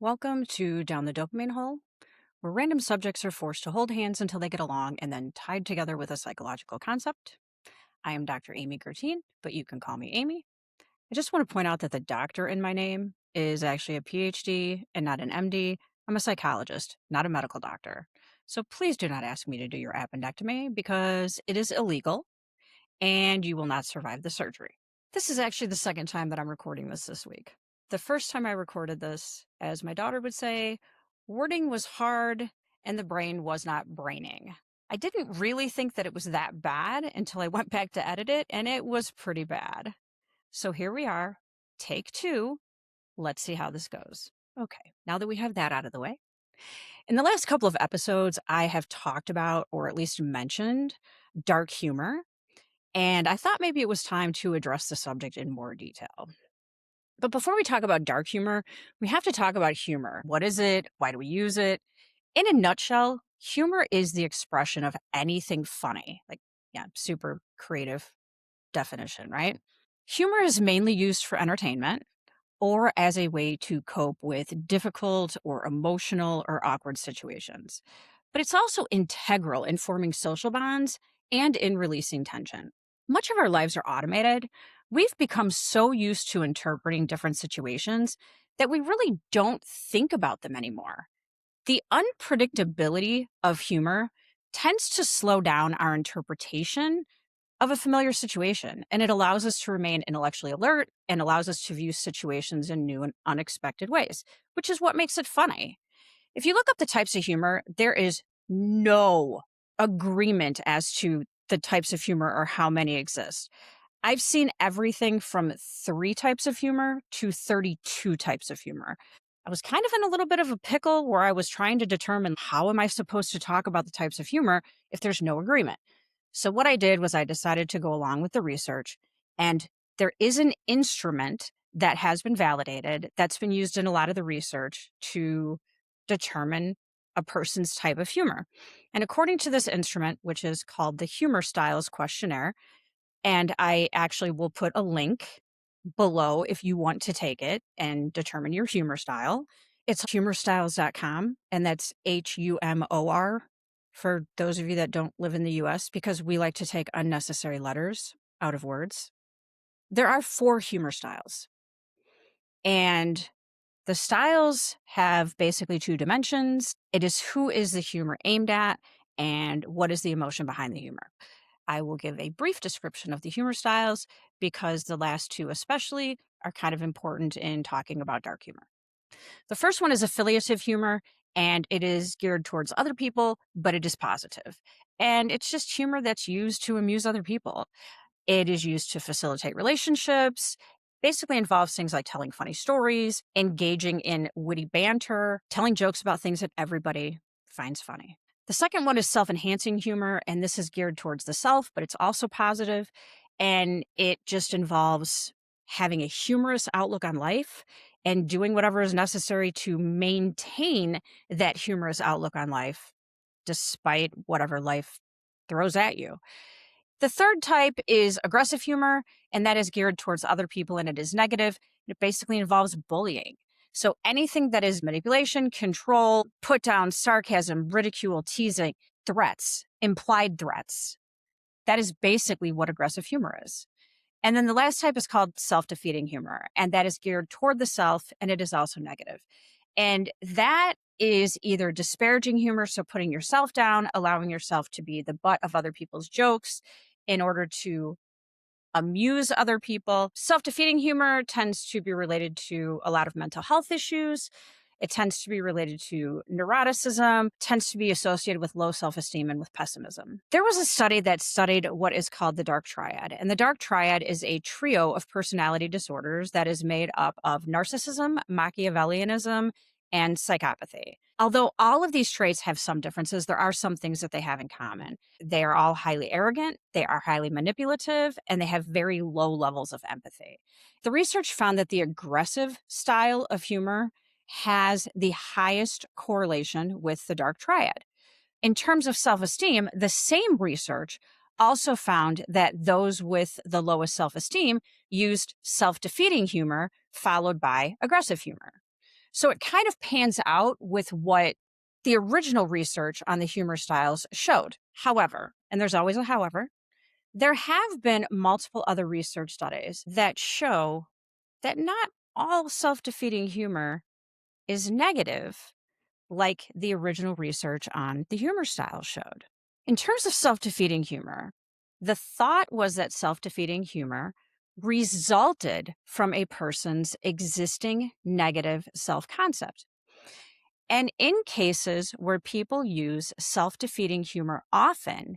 Welcome to Down the Dopamine Hole, where random subjects are forced to hold hands until they get along and then tied together with a psychological concept. I am Dr. Amy Guertin, but you can call me Amy. I just want to point out that the doctor in my name is actually a PhD and not an MD. I'm a psychologist, not a medical doctor. So please do not ask me to do your appendectomy because it is illegal and you will not survive the surgery. This is actually the second time that I'm recording this week. The first time I recorded this, as my daughter would say, wording was hard and the brain was not braining. I didn't really think that it was that bad until I went back to edit it, and it was pretty bad. So here we are, take two. Let's see how this goes. Okay, now that we have that out of the way, in the last couple of episodes, I have talked about, or at least mentioned, dark humor. And I thought maybe it was time to address the subject in more detail. But before we talk about dark humor, we have to talk about humor. What is it? Why do we use it? In a nutshell, humor is the expression of anything funny. Yeah, super creative definition, right? Humor is mainly used for entertainment or as a way to cope with difficult or emotional or awkward situations. But it's also integral in forming social bonds and in releasing tension. Much of our lives are automated. We've become so used to interpreting different situations that we really don't think about them anymore. The unpredictability of humor tends to slow down our interpretation of a familiar situation, and it allows us to remain intellectually alert and allows us to view situations in new and unexpected ways, which is what makes it funny. If you look up the types of humor, there is no agreement as to the types of humor or how many exist. I've seen everything from 3 types of humor to 32 types of humor. I was kind of in a little bit of a pickle where I was trying to determine how am I supposed to talk about the types of humor if there's no agreement. So what I did was I decided to go along with the research, and there is an instrument that has been validated that's been used in a lot of the research to determine a person's type of humor. And according to this instrument, which is called the Humor Styles Questionnaire, and I actually will put a link below if you want to take it and determine your humor style. It's humorstyles.com, and that's HUMOR for those of you that don't live in the US, because we like to take unnecessary letters out of words. There are 4 humor styles, and the styles have basically 2 dimensions. It is who is the humor aimed at and what is the emotion behind the humor. I will give a brief description of the humor styles because the last 2 especially are kind of important in talking about dark humor. The first one is affiliative humor, and it is geared towards other people, but it is positive. And it's just humor that's used to amuse other people. It is used to facilitate relationships, basically involves things like telling funny stories, engaging in witty banter, telling jokes about things that everybody finds funny. The second one is self-enhancing humor, and this is geared towards the self, but it's also positive, and it just involves having a humorous outlook on life and doing whatever is necessary to maintain that humorous outlook on life despite whatever life throws at you. The third type is aggressive humor, and that is geared towards other people, and it is negative. It basically involves bullying. So anything that is manipulation, control, put down, sarcasm, ridicule, teasing, threats, implied threats. That is basically what aggressive humor is. And then the last type is called self-defeating humor, and that is geared toward the self, and it is also negative. And that is either disparaging humor, so putting yourself down, allowing yourself to be the butt of other people's jokes in order to amuse other people. Self-defeating humor tends to be related to a lot of mental health issues. It tends to be related to neuroticism, tends to be associated with low self-esteem and with pessimism. There was a study that studied what is called the dark triad. And the dark triad is a trio of personality disorders that is made up of narcissism, Machiavellianism, and psychopathy. Although all of these traits have some differences, there are some things that they have in common. They are all highly arrogant, they are highly manipulative, and they have very low levels of empathy. The research found that the aggressive style of humor has the highest correlation with the dark triad. In terms of self-esteem, the same research also found that those with the lowest self-esteem used self-defeating humor followed by aggressive humor. So it kind of pans out with what the original research on the humor styles showed. However, and there's always a however, there have been multiple other research studies that show that not all self defeating humor is negative, like the original research on the humor style showed. In terms of self defeating humor, the thought was that self defeating humor resulted from a person's existing negative self concept. And in cases where people use self defeating humor often,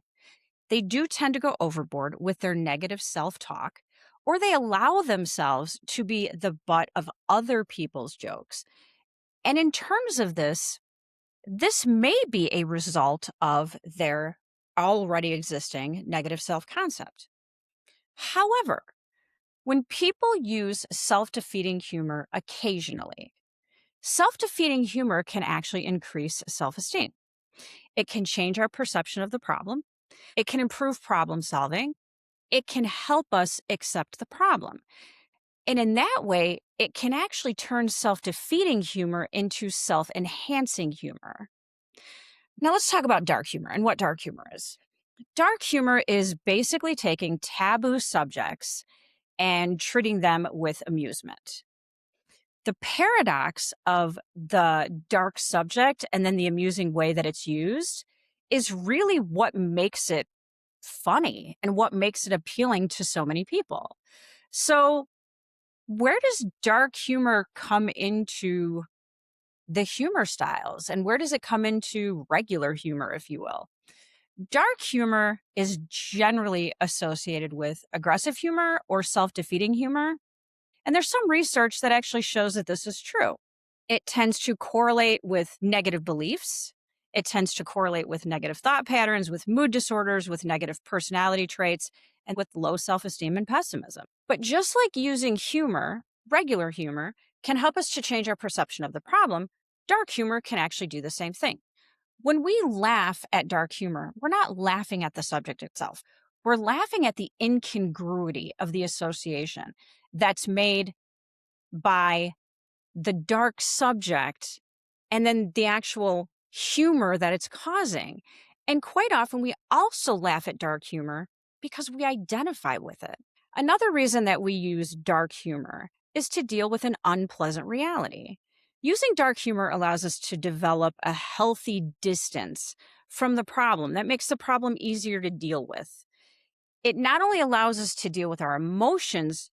they do tend to go overboard with their negative self talk, or they allow themselves to be the butt of other people's jokes. And in terms of this may be a result of their already existing negative self concept. However, when people use self defeating humor occasionally, self defeating humor can actually increase self esteem. It can change our perception of the problem. It can improve problem solving. It can help us accept the problem. And in that way, it can actually turn self defeating humor into self enhancing humor. Now, let's talk about dark humor and what dark humor is. Dark humor is basically taking taboo subjects and treating them with amusement. The paradox of the dark subject and then the amusing way that it's used is really what makes it funny and what makes it appealing to so many people. So, where does dark humor come into the humor styles and where does it come into regular humor, if you will? Dark humor is generally associated with aggressive humor or self defeating humor. And there's some research that actually shows that this is true. It tends to correlate with negative beliefs. It tends to correlate with negative thought patterns, with mood disorders, with negative personality traits, and with low self esteem and pessimism. But just like using humor, regular humor, can help us to change our perception of the problem, dark humor can actually do the same thing. When we laugh at dark humor, we're not laughing at the subject itself. We're laughing at the incongruity of the association that's made by the dark subject and then the actual humor that it's causing. And quite often, we also laugh at dark humor because we identify with it. Another reason that we use dark humor is to deal with an unpleasant reality. Using dark humor allows us to develop a healthy distance from the problem that makes the problem easier to deal with. It not only allows us to deal with our emotions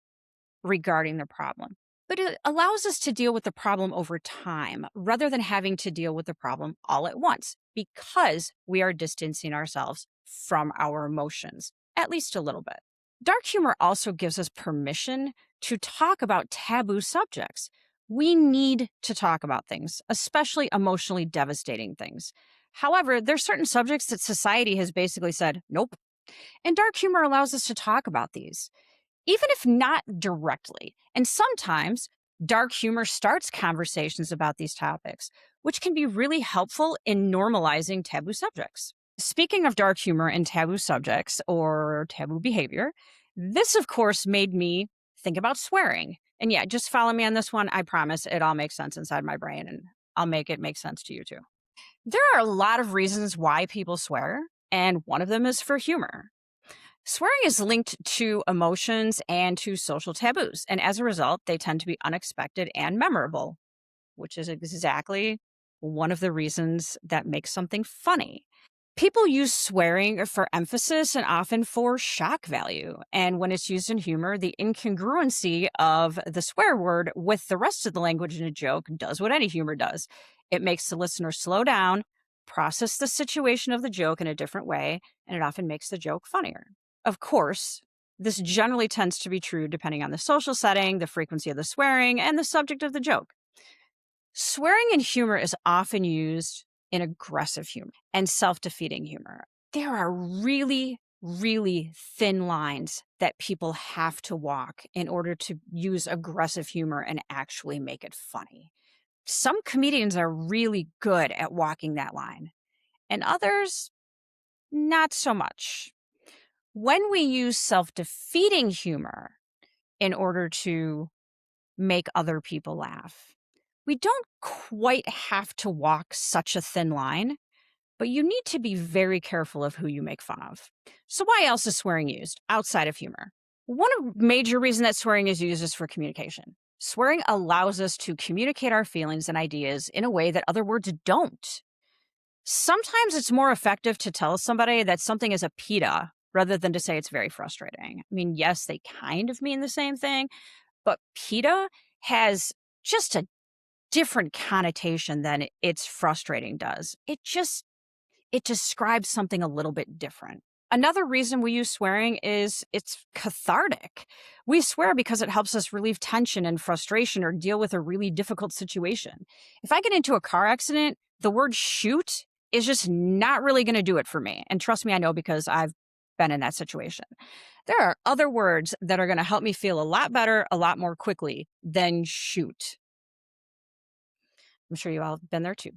regarding the problem, but it allows us to deal with the problem over time rather than having to deal with the problem all at once because we are distancing ourselves from our emotions, at least a little bit. Dark humor also gives us permission to talk about taboo subjects. We need to talk about things, especially emotionally devastating things. However, there's certain subjects that society has basically said, nope. And dark humor allows us to talk about these, even if not directly. And sometimes dark humor starts conversations about these topics, which can be really helpful in normalizing taboo subjects. Speaking of dark humor and taboo subjects or taboo behavior, this, of course, made me think about swearing. And yeah, just follow me on this one. I promise it all makes sense inside my brain and I'll make it make sense to you too. There are a lot of reasons why people swear, and one of them is for humor. Swearing is linked to emotions and to social taboos, and as a result, they tend to be unexpected and memorable, which is exactly one of the reasons that makes something funny. People use swearing for emphasis and often for shock value. And when it's used in humor, the incongruency of the swear word with the rest of the language in a joke does what any humor does. It makes the listener slow down, process the situation of the joke in a different way, and it often makes the joke funnier. Of course, this generally tends to be true depending on the social setting, the frequency of the swearing, and the subject of the joke. Swearing in humor is often used in aggressive humor and self-defeating humor. There are really, really thin lines that people have to walk in order to use aggressive humor and actually make it funny. Some comedians are really good at walking that line, and others, not so much. When we use self-defeating humor in order to make other people laugh, We don't quite have to walk such a thin line, but you need to be very careful of who you make fun of. So, why else is swearing used outside of humor? Major reason that swearing is used is for communication. Swearing allows us to communicate our feelings and ideas in a way that other words don't. Sometimes it's more effective to tell somebody that something is a pita rather than to say it's very frustrating. I mean, yes, they kind of mean the same thing, but pita has just a different connotation than it's frustrating does. It describes something a little bit different. Another reason we use swearing is it's cathartic. We swear because it helps us relieve tension and frustration or deal with a really difficult situation. If I get into a car accident, the word shoot is just not really going to do it for me. And trust me, I know because I've been in that situation. There are other words that are going to help me feel a lot better, a lot more quickly than shoot. I'm sure you all have been there too.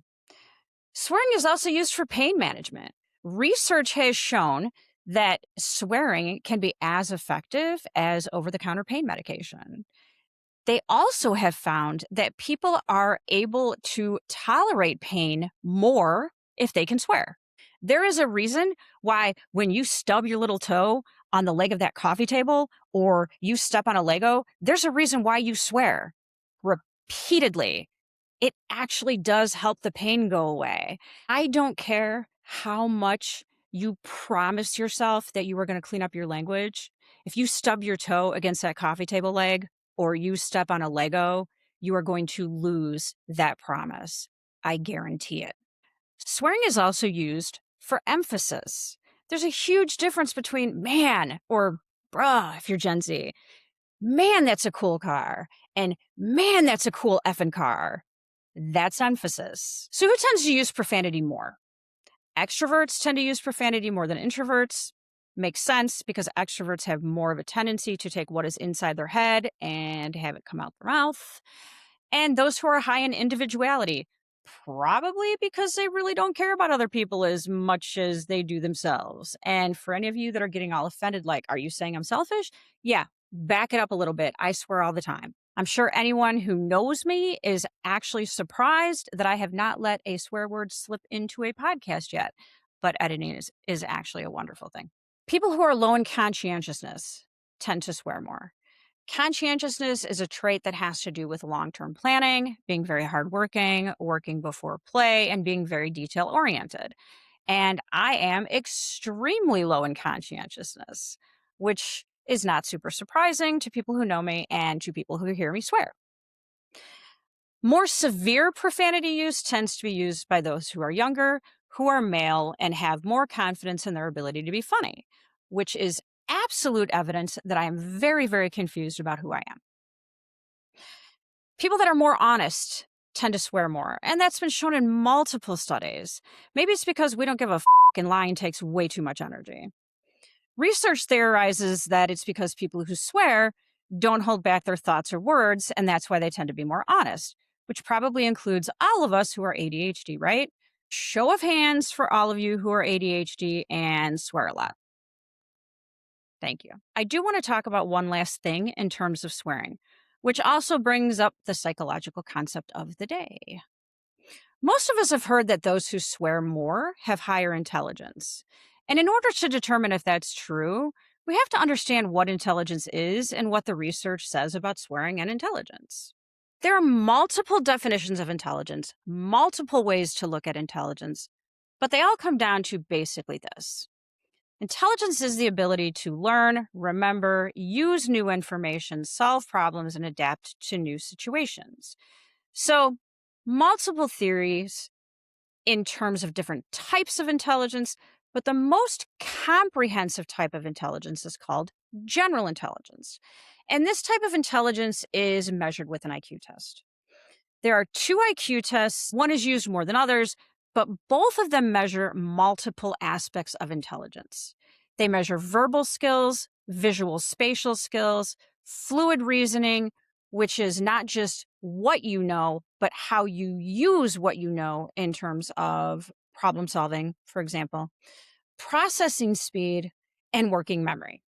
Swearing is also used for pain management. Research has shown that swearing can be as effective as over the counter pain medication. They also have found that people are able to tolerate pain more if they can swear. There is a reason why when you stub your little toe on the leg of that coffee table or you step on a Lego, there's a reason why you swear repeatedly. It actually does help the pain go away. I don't care how much you promise yourself that you are going to clean up your language. If you stub your toe against that coffee table leg or you step on a Lego, you are going to lose that promise. I guarantee it. Swearing is also used for emphasis. There's a huge difference between man or bruh, if you're Gen Z. Man, that's a cool car. And man, that's a cool effing car. That's emphasis. So who tends to use profanity more? Extroverts tend to use profanity more than introverts. Makes sense because extroverts have more of a tendency to take what is inside their head and have it come out their mouth. And those who are high in individuality, probably because they really don't care about other people as much as they do themselves. And for any of you that are getting all offended, like, are you saying I'm selfish? Yeah, back it up a little bit. I swear all the time. I'm sure anyone who knows me is actually surprised that I have not let a swear word slip into a podcast yet. But editing is actually a wonderful thing. People who are low in conscientiousness tend to swear more. Conscientiousness is a trait that has to do with long-term planning, being very hardworking, working before play, and being very detail-oriented. And I am extremely low in conscientiousness, which is not super surprising to people who know me and to people who hear me swear. More severe profanity use tends to be used by those who are younger, who are male, and have more confidence in their ability to be funny, which is absolute evidence that I am very, very confused about who I am. People that are more honest tend to swear more, and that's been shown in multiple studies. Maybe it's because we don't give a f and lying takes way too much energy. Research theorizes that it's because people who swear don't hold back their thoughts or words, and that's why they tend to be more honest, which probably includes all of us who are ADHD, right? Show of hands for all of you who are ADHD and swear a lot. Thank you. I do want to talk about one last thing in terms of swearing, which also brings up the psychological concept of the day. Most of us have heard that those who swear more have higher intelligence. And in order to determine if that's true, we have to understand what intelligence is and what the research says about swearing and intelligence. There are multiple definitions of intelligence, multiple ways to look at intelligence, but they all come down to basically this. Intelligence is the ability to learn, remember, use new information, solve problems, and adapt to new situations. So, multiple theories in terms of different types of intelligence, but the most comprehensive type of intelligence is called general intelligence. And this type of intelligence is measured with an IQ test. There are two IQ tests. One is used more than others, but both of them measure multiple aspects of intelligence. They measure verbal skills, visual spatial skills, fluid reasoning, which is not just what you know, but how you use what you know in terms of problem solving, for example, processing speed, and working memory.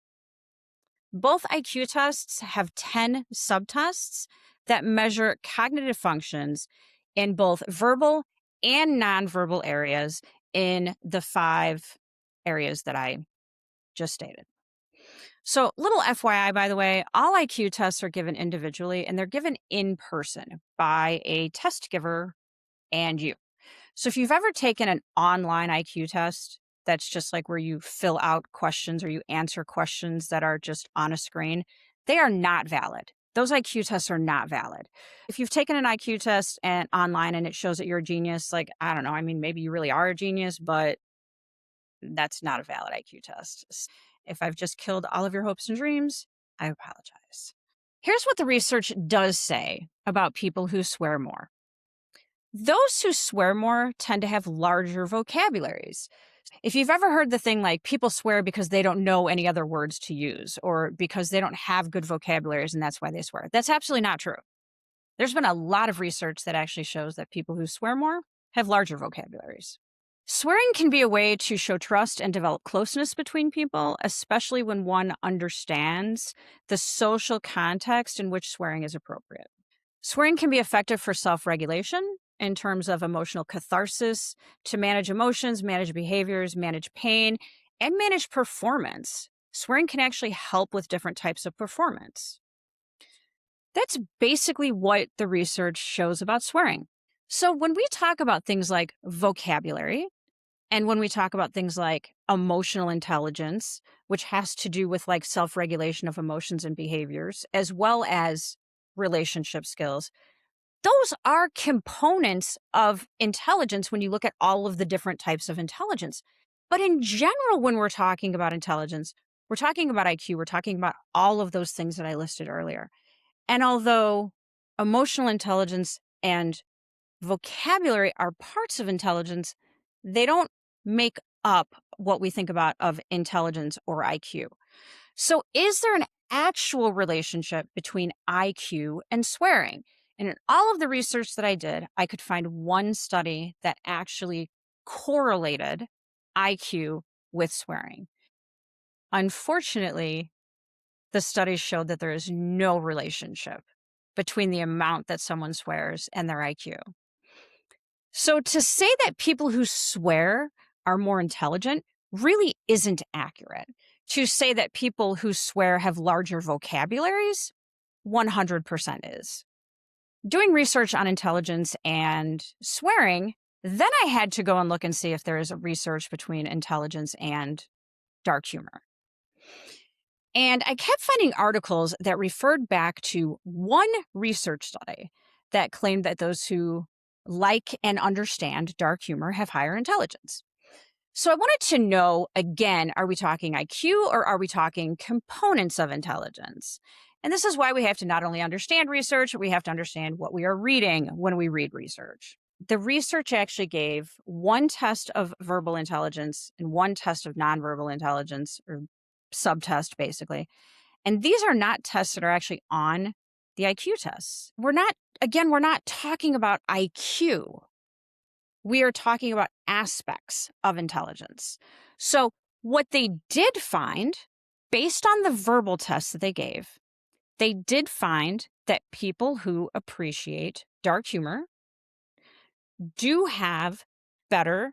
Both IQ tests have 10 subtests that measure cognitive functions in both verbal and nonverbal areas in the 5 areas that I just stated. So, little FYI, by the way, all IQ tests are given individually and they're given in person by a test giver and you. So, if you've ever taken an online IQ test, that's just like where you fill out questions or you answer questions that are just on a screen, they are not valid. Those IQ tests are not valid. If you've taken an IQ test and online and it shows that you're a genius, like, I don't know, I mean, maybe you really are a genius, but that's not a valid IQ test. If I've just killed all of your hopes and dreams, I apologize. Here's what the research does say about people who swear more. Those who swear more tend to have larger vocabularies. If you've ever heard the thing like people swear because they don't know any other words to use or because they don't have good vocabularies and that's why they swear, that's absolutely not true. There's been a lot of research that actually shows that people who swear more have larger vocabularies. Swearing can be a way to show trust and develop closeness between people, especially when one understands the social context in which swearing is appropriate. Swearing can be effective for self-regulation in terms of emotional catharsis, to manage emotions, manage behaviors, manage pain, and manage performance. Swearing can actually help with different types of performance. That's basically what the research shows about swearing. So when we talk about things like vocabulary, and when we talk about things like emotional intelligence, which has to do with like self-regulation of emotions and behaviors, as well as relationship skills, those are components of intelligence when you look at all of the different types of intelligence. But in general, when we're talking about intelligence, we're talking about IQ, we're talking about all of those things that I listed earlier. And although emotional intelligence and vocabulary are parts of intelligence, they don't make up what we think about of intelligence or IQ. So, is there an actual relationship between IQ and swearing? And in all of the research that I did, I could find one study that actually correlated IQ with swearing. Unfortunately, the studies showed that there is no relationship between the amount that someone swears and their IQ. So to say that people who swear are more intelligent really isn't accurate. To say that people who swear have larger vocabularies, 100% is. Doing research on intelligence and swearing, then I had to go and look and see if there is a research between intelligence and dark humor. And I kept finding articles that referred back to one research study that claimed that those who like and understand dark humor have higher intelligence. So I wanted to know, again, are we talking IQ or are we talking components of intelligence? And this is why we have to not only understand research, we have to understand what we are reading when we read research. The research actually gave one test of verbal intelligence and one test of nonverbal intelligence, or subtest basically. And these are not tests that are actually on the IQ tests. We're not talking about IQ. We are talking about aspects of intelligence. So what they did find, based on the verbal tests that they gave, they did find that people who appreciate dark humor do have better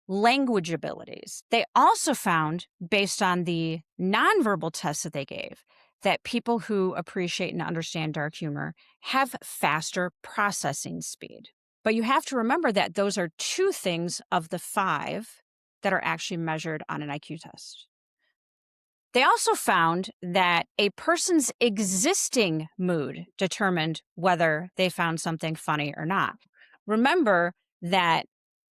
language abilities. They also found, based on the nonverbal tests that they gave, that people who appreciate and understand dark humor have faster processing speed. But you have to remember that those are 2 things of the 5 that are actually measured on an IQ test. They also found that a person's existing mood determined whether they found something funny or not. Remember that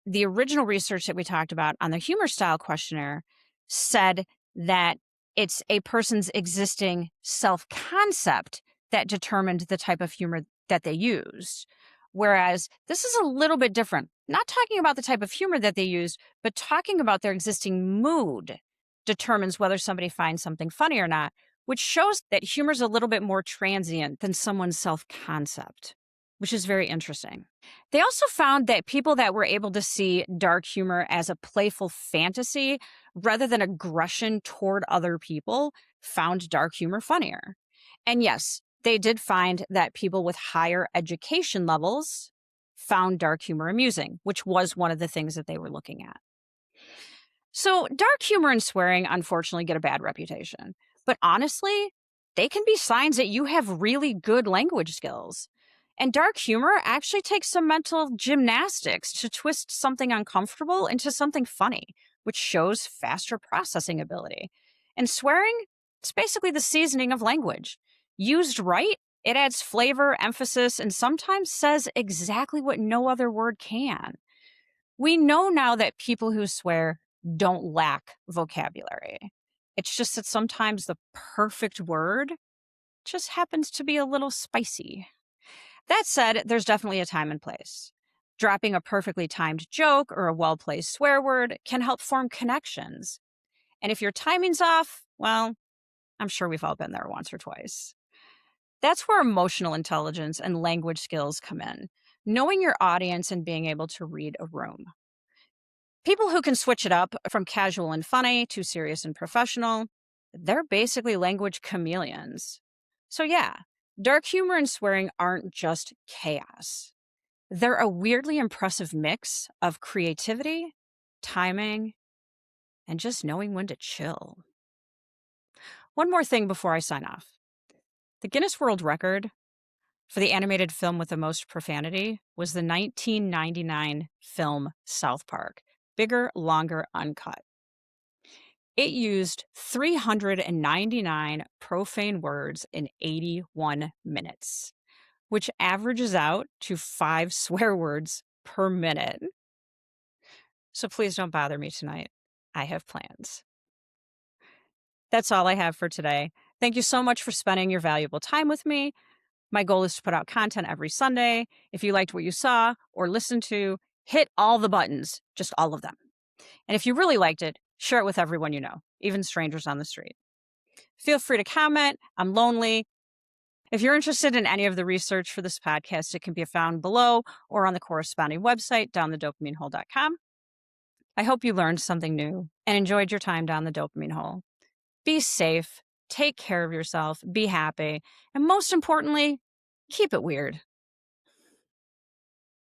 the original research that we talked about on the humor style questionnaire said that it's a person's existing self-concept that determined the type of humor that they used. Whereas this is a little bit different. Not talking about the type of humor that they used, but talking about their existing mood determines whether somebody finds something funny or not, which shows that humor is a little bit more transient than someone's self-concept, which is very interesting. They also found that people that were able to see dark humor as a playful fantasy rather than aggression toward other people found dark humor funnier. And yes, They did find that people with higher education levels found dark humor amusing, which was one of the things that they were looking at. So, dark humor and swearing unfortunately get a bad reputation. But honestly, they can be signs that you have really good language skills. And dark humor actually takes some mental gymnastics to twist something uncomfortable into something funny, which shows faster processing ability. And swearing, it's basically the seasoning of language. Used right, it adds flavor, emphasis, and sometimes says exactly what no other word can. We know now that people who swear don't lack vocabulary. It's just that sometimes the perfect word just happens to be a little spicy. That said, there's definitely a time and place. Dropping a perfectly timed joke or a well placed swear word can help form connections. And if your timing's off, well, I'm sure we've all been there once or twice. That's where emotional intelligence and language skills come in, knowing your audience and being able to read a room. People who can switch it up from casual and funny to serious and professional, they're basically language chameleons. So, yeah, dark humor and swearing aren't just chaos. They're a weirdly impressive mix of creativity, timing, and just knowing when to chill. One more thing before I sign off. The Guinness World Record for the animated film with the most profanity was the 1999 film South Park. Bigger, longer, uncut. It used 399 profane words in 81 minutes, which averages out to 5 swear words per minute. So please don't bother me tonight. I have plans. That's all I have for today. Thank you so much for spending your valuable time with me. My goal is to put out content every Sunday. If you liked what you saw or listened to, hit all the buttons, just all of them. And if you really liked it, share it with everyone you know, even strangers on the street. Feel free to comment. I'm lonely. If you're interested in any of the research for this podcast, it can be found below or on the corresponding website, downthedopamineHole.com. I hope you learned something new and enjoyed your time down the dopamine hole. Be safe, take care of yourself, be happy, and most importantly, keep it weird.